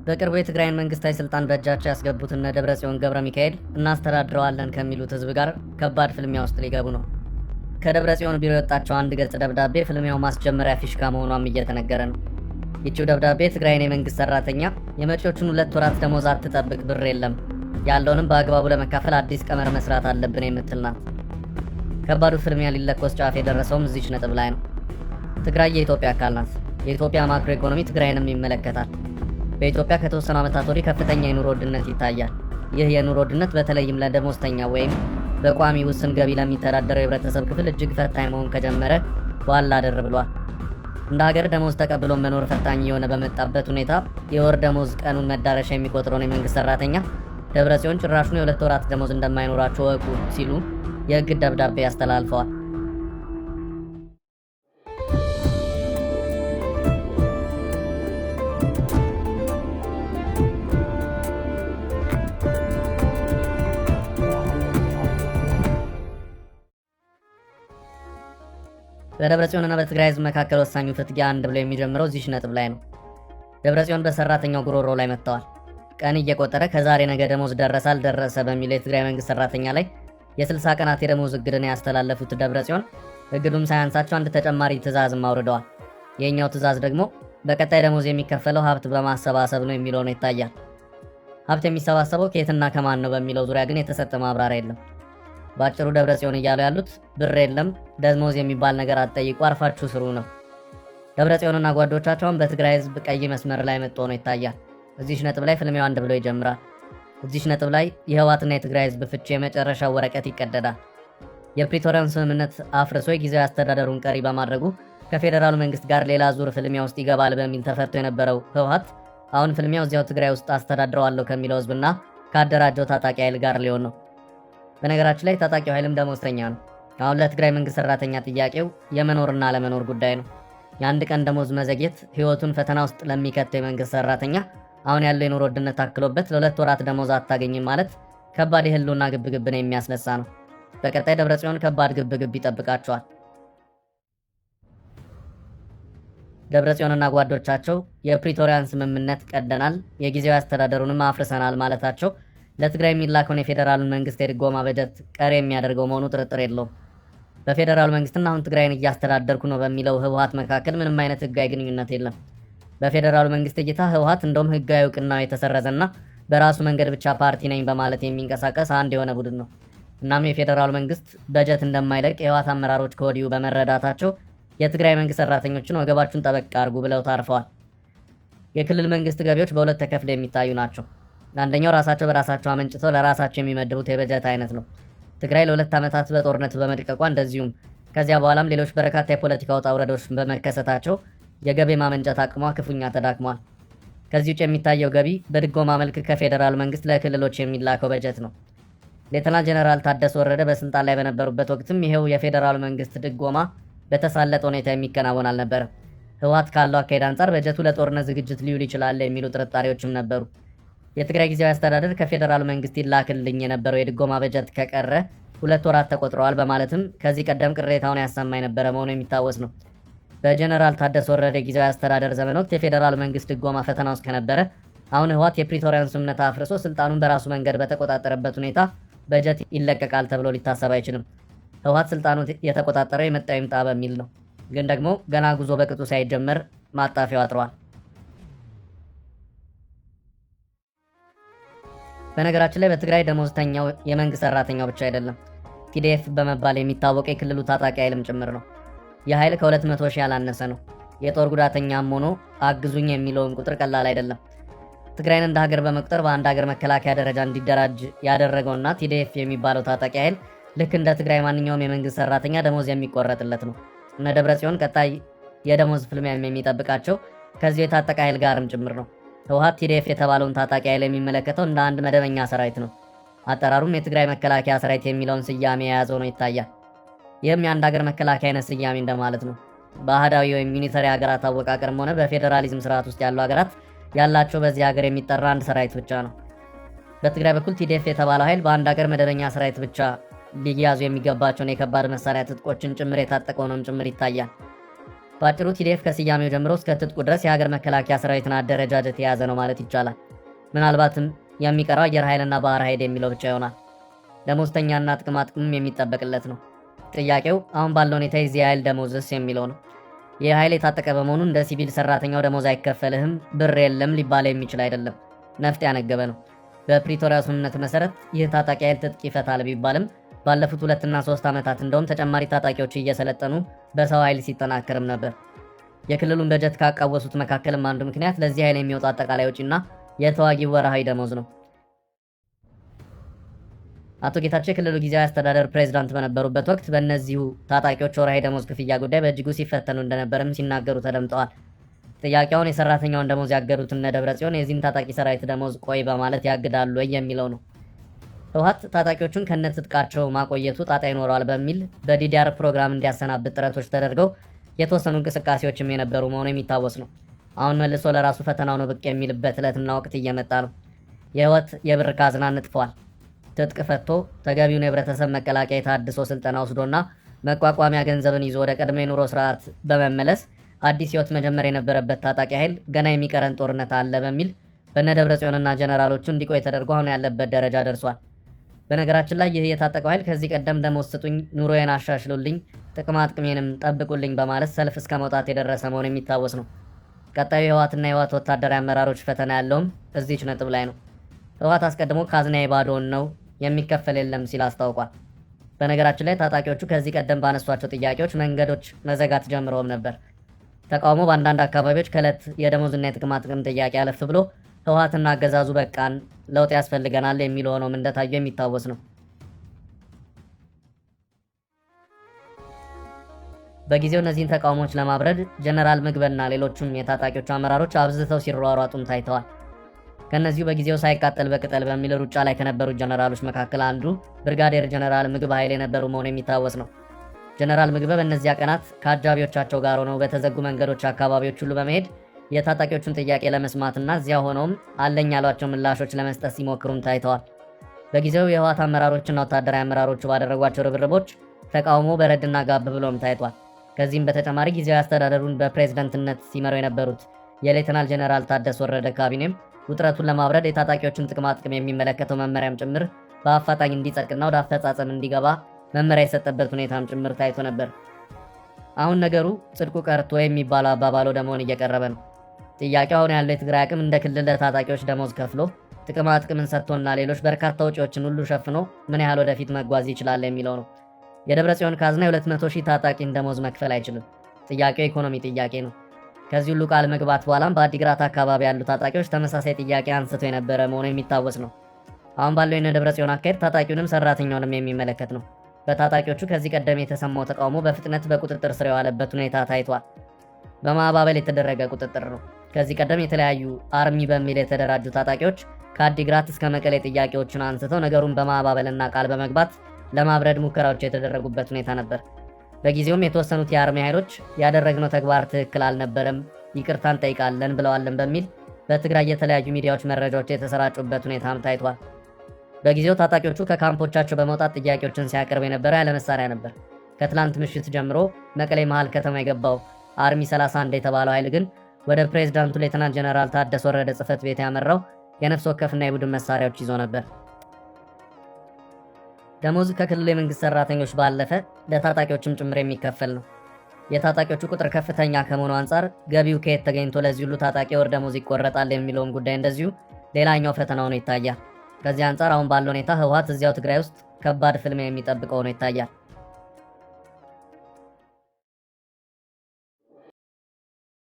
በቅርቡ የትግራይን መንግስታዊ ስልጣን በእጃቸው ያስገቡት እነ ደብረጽዮን ገብረ ሚካኤል እናስተዳድረዋለን ከሚሉት ህዝብ ጋር ከባድ ፍልሚያ ውስጥ ሊገቡ ነው። ከደብረጽዮን ቢሮ የወጣቸው አንድ ገጽ ደብዳቤ ፍልሚያው ማስጀመሪያ ፊሽካ መሆኗም እየተነገረ ነው። ይቺው ደብዳቤ ትግራይን የመንግስት ሰራተኛ የመጪዎቹን 2 ወራት ደሞዝ አትጠብቅ፣ ብር የለም፣ ያለውንም በአግባቡ ለመካፈል አዲስ ቀመር መስራት አለብን የምትል ናት። ከባዱ ፍልሚያ ሊለኮስ ጫፍ የደረሰውም እዚች ነጥብ ላይ ነው። ትግራይ የኢትዮጵያ አካል ናት። የኢትዮጵያ ማክሮ ኢኮኖሚ ትግራይንም ይመለከታል። በኢትዮጵያ ከተወሰኑ ዓመታት ወዲህ ከፍተኛ የኑሮ ውድነት ይታያል። ይህ የኑሮ ውድነት በተለይም ለደሞዝተኛ ወይም በቋሚ ውስን ገቢ ለሚተዳደረው የህብረተሰብ ክፍል እጅግ ፈታኝ መሆን ከጀመረ በኋላ አደር ብሏል። እንደ ሀገር ደሞዝ ተቀብሎ መኖር ፈታኝ የሆነ በመጣበት ሁኔታ የወር ደሞዝ ቀኑን መዳረሻ የሚቆጥረውን የመንግስት ሰራተኛ ደብረጽዮን ጭራሹን የ2 ወራት ደሞዝ እንደማይኖራቸው ወቁ ሲሉ የእግድ ደብዳቤ ያስተላልፈዋል። በደብረጽዮንና በትግራይ ህዝብ መካከል ወሳኙ ፍትጊያ አንድ ብሎ የሚጀምረው እዚች ነጥብ ላይ ነው። ደብረጽዮን በሰራተኛው ጉሮሮ ላይ መጥተዋል። ቀን እየቆጠረ ከዛሬ ነገ ደሞዝ ደረሰ አልደረሰ በሚለው የትግራይ መንግስት ሰራተኛ ላይ የ60 ቀናት የደሞዝ እግድን ያስተላለፉት ደብረጽዮን እግዱም ሳያንሳቸው አንድ ተጨማሪ ትዕዛዝም አውርደዋል። የኛው ትዕዛዝ ደግሞ በቀጣይ ደሞዝ የሚከፈለው ሀብት በማሰባሰብ ነው የሚለው ነው ይታያል። ሀብት የሚሰባሰበው ከየትና ከማን ነው በሚለው ዙሪያ ግን የተሰጠ ማብራሪያ የለም። በአጭሩ ደብረጽዮን እያሉ ያሉት ብር የለም፣ ደሞዝ የሚባል ነገር አትጠይቁ፣ አርፋችሁ ስሩ ነው። ደብረጽዮንና ጓዶቻቸውን በትግራይ ህዝብ ቀይ መስመር ላይ መጥቶ ነው ይታያል። እዚች ነጥብ ላይ ፍልሚያው አንድ ብሎ ይጀምራል። እዚች ነጥብ ላይ የህወሓትና የትግራይ ህዝብ ፍቺ የመጨረሻው ወረቀት ይቀደዳል። የፕሪቶሪያን ስምምነት አፍርሶ የጊዜያዊ አስተዳደሩን ቀሪ በማድረጉ ከፌዴራሉ መንግስት ጋር ሌላ ዙር ፍልሚያ ውስጥ ይገባል በሚል ተፈርቶ የነበረው ህወሓት አሁን ፍልሚያው እዚያው ትግራይ ውስጥ አስተዳድረዋለሁ ከሚለው ህዝብና ካደራጀው ታጣቂ ኃይል ጋር ሊሆን ነው። በነገራችን ላይ ታጣቂው ኃይልም ደሞዝተኛ ነው። አሁን ለትግራይ መንግስት ሰራተኛ ጥያቄው የመኖርና አለመኖር ጉዳይ ነው። የአንድ ቀን ደሞዝ መዘግየት ህይወቱን ፈተና ውስጥ ለሚከተው የመንግስት ሰራተኛ አሁን ያለው የኑሮ ውድነት ታክሎበት ለ2 ወራት ደሞዝ አታገኝም ማለት ከባድ የህልውና ግብግብን የሚያስነሳ ነው። በቀጣይ ደብረጽዮን ከባድ ግብግብ ይጠብቃቸዋል። ደብረጽዮንና ጓዶቻቸው የፕሪቶሪያን ስምምነት ቀደናል፣ የጊዜያዊ አስተዳደሩንም አፍርሰናል ማለታቸው ለትግራይ የሚላከውን የፌዴራሉን መንግስት የድጎማ በጀት ቀሪ የሚያደርገው መሆኑ ጥርጥር የለውም። በፌዴራሉ መንግስትና አሁን ትግራይን እያስተዳደርኩ ነው በሚለው ህወሓት መካከል ምንም አይነት ህጋዊ ግንኙነት የለም። በፌዴራሉ መንግስት እይታ ህወሓት እንደውም ህጋዊ እውቅናው የተሰረዘና በራሱ መንገድ ብቻ ፓርቲ ነኝ በማለት የሚንቀሳቀስ አንድ የሆነ ቡድን ነው። እናም የፌዴራሉ መንግስት በጀት እንደማይለቅ የህወሓት አመራሮች ከወዲሁ በመረዳታቸው የትግራይ መንግስት ሰራተኞችን ወገባችሁን ጠበቅ አድርጉ ብለው ታርፈዋል። የክልል መንግስት ገቢዎች በሁለት ተከፍለው የሚታዩ ናቸው። አንደኛው ራሳቸው በራሳቸው አመንጭተው ለራሳቸው የሚመድቡት የበጀት አይነት ነው። ትግራይ ለ2 ዓመታት በጦርነት በመድቀቋ እንደዚሁም ከዚያ በኋላም ሌሎች በርካታ የፖለቲካ ውጣ ውረዶች በመከሰታቸው የገቢ ማመንጨት አቅሟ ክፉኛ ተዳክሟል። ከዚህ ውጭ የሚታየው ገቢ በድጎማ መልክ ከፌዴራል መንግስት ለክልሎች የሚላከው በጀት ነው። ሌተናል ጀነራል ታደሰ ወረደ በስልጣን ላይ በነበሩበት ወቅትም ይሄው የፌዴራል መንግስት ድጎማ በተሳለጠ ሁኔታ የሚከናወን አልነበረም። ህወሓት ካለው አካሄድ አንጻር በጀቱ ለጦርነት ዝግጅት ሊውል ይችላል የሚሉ ጥርጣሬዎችም ነበሩ። የትግራይ ጊዜያዊ አስተዳደር ከፌዴራል መንግስት ይላክልኝ የነበረው የድጎማ በጀት ከቀረ 2 ወራት ተቆጥረዋል በማለትም ከዚህ ቀደም ቅሬታውን ያሰማ የነበረ መሆኑ የሚታወስ ነው። በጀነራል ታደሰ ወረደ ጊዜያዊ አስተዳደር ዘመን ወቅት የፌዴራል መንግስት ድጎማ ፈተና ውስጥ ከነበረ አሁን ህወሓት የፕሪቶሪያን ስምምነት አፍርሶ ስልጣኑን በራሱ መንገድ በተቆጣጠረበት ሁኔታ በጀት ይለቀቃል ተብሎ ሊታሰብ አይችልም። ህወሓት ስልጣኑ የተቆጣጠረው የመጣ ይምጣ በሚል ነው። ግን ደግሞ ገና ጉዞ በቅጡ ሳይጀመር ማጣፊያው አጥሯል። በነገራችን ላይ በትግራይ ደሞዝተኛው የመንግስት ሰራተኛው ብቻ አይደለም፣ ቲዲኤፍ በመባል የሚታወቀው የክልሉ ታጣቂ ኃይልም ጭምር ነው። ይህ ኃይል ከ200 ሺህ ያላነሰ ነው። የጦር ጉዳተኛም ሆኖ አግዙኝ የሚለውም ቁጥር ቀላል አይደለም። ትግራይን እንደ ሀገር በመቁጠር በአንድ ሀገር መከላከያ ደረጃ እንዲደራጅ ያደረገውና ቲዲኤፍ የሚባለው ታጣቂ ኃይል ልክ እንደ ትግራይ ማንኛውም የመንግስት ሰራተኛ ደሞዝ የሚቆረጥለት ነው። እነ ደብረጽዮን ቀጣይ የደሞዝ ፍልሚያም የሚጠብቃቸው ከዚህ የታጠቀ ኃይል ጋርም ጭምር ነው። ህወሓት ቲዲኤፍ የተባለውን ታጣቂ ኃይል የሚመለከተው እንደ አንድ መደበኛ ሰራዊት ነው። አጠራሩም የትግራይ መከላከያ ሰራዊት የሚለውን ስያሜ የያዘው ነው ይታያል። ይህም የአንድ ሀገር መከላከያ አይነት ስያሜ እንደማለት ነው። በአህዳዊ ወይም ሚሊተሪ ሀገራት አወቃቀርም ሆነ በፌዴራሊዝም ስርዓት ውስጥ ያሉ ሀገራት ያላቸው በዚህ ሀገር የሚጠራ አንድ ሰራዊት ብቻ ነው። በትግራይ በኩል ቲዲኤፍ የተባለው ኃይል በአንድ ሀገር መደበኛ ሰራዊት ብቻ ሊያዙ የሚገባቸውን የከባድ መሳሪያ ትጥቆችን ጭምር የታጠቀው ነውም ጭምር ይታያል። በአጭሩ ቲዲኤፍ ከስያሜው ጀምሮ እስከ ትጥቁ ድረስ የሀገር መከላከያ ሰራዊትን አደረጃጀት የያዘ ነው ማለት ይቻላል። ምናልባትም የሚቀረው አየር ኃይልና ባህር ኃይል የሚለው ብቻ ይሆናል። ደሞዝተኛና ጥቅማ ጥቅምም የሚጠበቅለት ነው። ጥያቄው አሁን ባለው ሁኔታ የዚህ ኃይል ደሞዝስ የሚለው ነው። ይህ ኃይል የታጠቀ በመሆኑ እንደ ሲቪል ሰራተኛው ደሞዝ አይከፈልህም፣ ብር የለም ሊባል የሚችል አይደለም። ነፍጥ ያነገበ ነው። በፕሪቶሪያ ስምምነት መሰረት ይህ ታጣቂ ኃይል ትጥቅ ይፈታል ቢባልም ባለፉት 2 እና 3 ዓመታት እንደውም ተጨማሪ ታጣቂዎች እየሰለጠኑ በሰው ኃይል ሲጠናከርም ነበር። የክልሉን በጀት ካቃወሱት መካከልም አንዱ ምክንያት ለዚህ ኃይል የሚወጣ አጠቃላይ ወጪና የተዋጊው ወርሃዊ ደሞዝ ነው። አቶ ጌታቸው የክልሉ ጊዜያዊ አስተዳደር ፕሬዝዳንት በነበሩበት ወቅት በእነዚሁ ታጣቂዎች ወርሃዊ ደሞዝ ክፍያ ጉዳይ በእጅጉ ሲፈተኑ እንደነበርም ሲናገሩ ተደምጠዋል። ጥያቄውን የሰራተኛውን ደሞዝ ያገዱት እነ ደብረጽዮን የዚህን ታጣቂ ሰራዊት ደሞዝ ቆይ በማለት ያግዳሉ ወይ የሚለው ነው። ህወሓት ታጣቂዎቹን ከነትጥቃቸው ማቆየቱ ጣጣ ይኖረዋል በሚል በዲዲአር ፕሮግራም እንዲያሰናብት ጥረቶች ተደርገው የተወሰኑ እንቅስቃሴዎችም የነበሩ መሆኑ የሚታወስ ነው። አሁን መልሶ ለራሱ ፈተናው ነው ብቅ የሚልበት ዕለትና ወቅት እየመጣ ነው። የህወሓት የብር ካዝና ንጥፏል። ትጥቅ ፈቶ ተገቢውን የህብረተሰብ መቀላቀያ የታድሶ ስልጠና ወስዶና መቋቋሚያ ገንዘብን ይዞ ወደ ቀድሞ የኑሮ ስርዓት በመመለስ አዲስ ህይወት መጀመር የነበረበት ታጣቂ ኃይል ገና የሚቀረን ጦርነት አለ በሚል በነ ደብረጽዮንና ጀነራሎቹ እንዲቆይ ተደርጎ አሁን ያለበት ደረጃ ደርሷል። በነገራችን ላይ ይህ የታጠቀው ኃይል ከዚህ ቀደም ደሞዝ ስጡኝ፣ ኑሮዬን አሻሽሉልኝ፣ ጥቅማ ጥቅሜንም ጠብቁልኝ በማለት ሰልፍ እስከ መውጣት የደረሰ መሆኑ የሚታወስ ነው። ቀጣዩ የህወሓትና የህወሓት ወታደራዊ አመራሮች ፈተና ያለውም እዚች ነጥብ ላይ ነው። ህወሓት አስቀድሞ ካዝና ባዶውን ነው የሚከፈል የለም ሲል አስታውቋል። በነገራችን ላይ ታጣቂዎቹ ከዚህ ቀደም ባነሷቸው ጥያቄዎች መንገዶች መዘጋት ጀምረውም ነበር። ተቃውሞ በአንዳንድ አካባቢዎች ከዕለት የደሞዝና የጥቅማ ጥቅም ጥያቄ አለፍ ብሎ ህወሓትና አገዛዙ በቃን፣ ለውጥ ያስፈልገናል የሚል ሆኖም እንደታየ የሚታወስ ነው። በጊዜው እነዚህን ተቃውሞዎች ለማብረድ ጀነራል ምግበና ሌሎቹም የታጣቂዎቹ አመራሮች አብዝተው ሲሯሯጡም ታይተዋል። ከነዚሁ በጊዜው ሳይቃጠል በቅጠል በሚል ሩጫ ላይ ከነበሩት ጀነራሎች መካከል አንዱ ብርጋዴር ጀነራል ምግብ ኃይል የነበሩ መሆኑ የሚታወስ ነው። ጀነራል ምግበ በእነዚያ ቀናት ከአጃቢዎቻቸው ጋር ሆነው በተዘጉ መንገዶች አካባቢዎች ሁሉ በመሄድ የታጣቂዎቹን ጥያቄ ለመስማትና እዚያ ሆነውም አለኝ ያሏቸው ምላሾች ለመስጠት ሲሞክሩም ታይተዋል። በጊዜው የህወሓት አመራሮችና ወታደራዊ አመራሮቹ ባደረጓቸው ርብርቦች ተቃውሞ በረድና ጋብ ብሎም ታይቷል። ከዚህም በተጨማሪ ጊዜያዊ አስተዳደሩን በፕሬዝዳንትነት ሲመሩ የነበሩት የሌተናል ጀነራል ታደሰ ወረደ ካቢኔም ውጥረቱን ለማብረድ የታጣቂዎችን ጥቅማ ጥቅም የሚመለከተው መመሪያም ጭምር በአፋጣኝ እንዲጸድቅና ወደ አፈጻጸም እንዲገባ መመሪያ የሰጠበት ሁኔታም ጭምር ታይቶ ነበር። አሁን ነገሩ ጽድቁ ቀርቶ የሚባለው አባባል ወደ መሆን እየቀረበ ነው። ጥያቄው አሁን ያለው የትግራይ አቅም እንደ ክልል ለታጣቂዎች ደሞዝ ከፍሎ ጥቅማ ጥቅምን ሰጥቶና ሌሎች በርካታ ወጪዎችን ሁሉ ሸፍኖ ምን ያህል ወደፊት መጓዝ ይችላል የሚለው ነው። የደብረጽዮን ካዝና የ200 ሺህ ታጣቂን ደሞዝ መክፈል አይችልም። ጥያቄው የኢኮኖሚ ጥያቄ ነው። ከዚህ ሁሉ ቃል መግባት በኋላም በአዲግራት አካባቢ ያሉ ታጣቂዎች ተመሳሳይ ጥያቄ አንስተው የነበረ መሆኑ የሚታወስ ነው። አሁን ባለው የነ ደብረጽዮን አካሄድ ታጣቂውንም ሰራተኛውንም የሚመለከት ነው። በታጣቂዎቹ ከዚህ ቀደም የተሰማው ተቃውሞ በፍጥነት በቁጥጥር ስር የዋለበት ሁኔታ ታይቷል። በማባበል የተደረገ ቁጥጥር ነው። ከዚህ ቀደም የተለያዩ አርሚ በሚል የተደራጁ ታጣቂዎች ከአዲግራት እስከ መቀሌ ጥያቄዎችን አንስተው ነገሩን በማባበልና ቃል በመግባት ለማብረድ ሙከራዎች የተደረጉበት ሁኔታ ነበር። በጊዜውም የተወሰኑት የአርሚ ኃይሎች ያደረግነው ተግባር ትክክል አልነበረም፣ ይቅርታ እንጠይቃለን ብለዋልን በሚል በትግራይ የተለያዩ ሚዲያዎች መረጃዎች የተሰራጩበት ሁኔታም ታይቷል። በጊዜው ታጣቂዎቹ ከካምፖቻቸው በመውጣት ጥያቄዎችን ሲያቀርብ የነበረው ያለ መሳሪያ ነበር። ከትላንት ምሽት ጀምሮ መቀሌ መሃል ከተማ የገባው አርሚ 31 የተባለው ኃይል ግን ወደ ፕሬዝዳንቱ ሌተናንት ጀነራል ታደሰ ወረደ ጽህፈት ቤት ያመራው የነፍስ ወከፍና የቡድን መሳሪያዎች ይዞ ነበር። ደሞዝ ከክልሉ የመንግስት ሰራተኞች ባለፈ ለታጣቂዎችም ጭምር የሚከፈል ነው። የታጣቂዎቹ ቁጥር ከፍተኛ ከመሆኑ አንጻር ገቢው ከየት ተገኝቶ ለዚህ ሁሉ ታጣቂ ወር ደሞዝ ይቆረጣል የሚለውም ጉዳይ እንደዚሁ ሌላኛው ፈተና ሆኖ ይታያል። ከዚህ አንጻር አሁን ባለው ሁኔታ ህወሓት እዚያው ትግራይ ውስጥ ከባድ ፍልሚያ የሚጠብቀው ሆኖ ይታያል።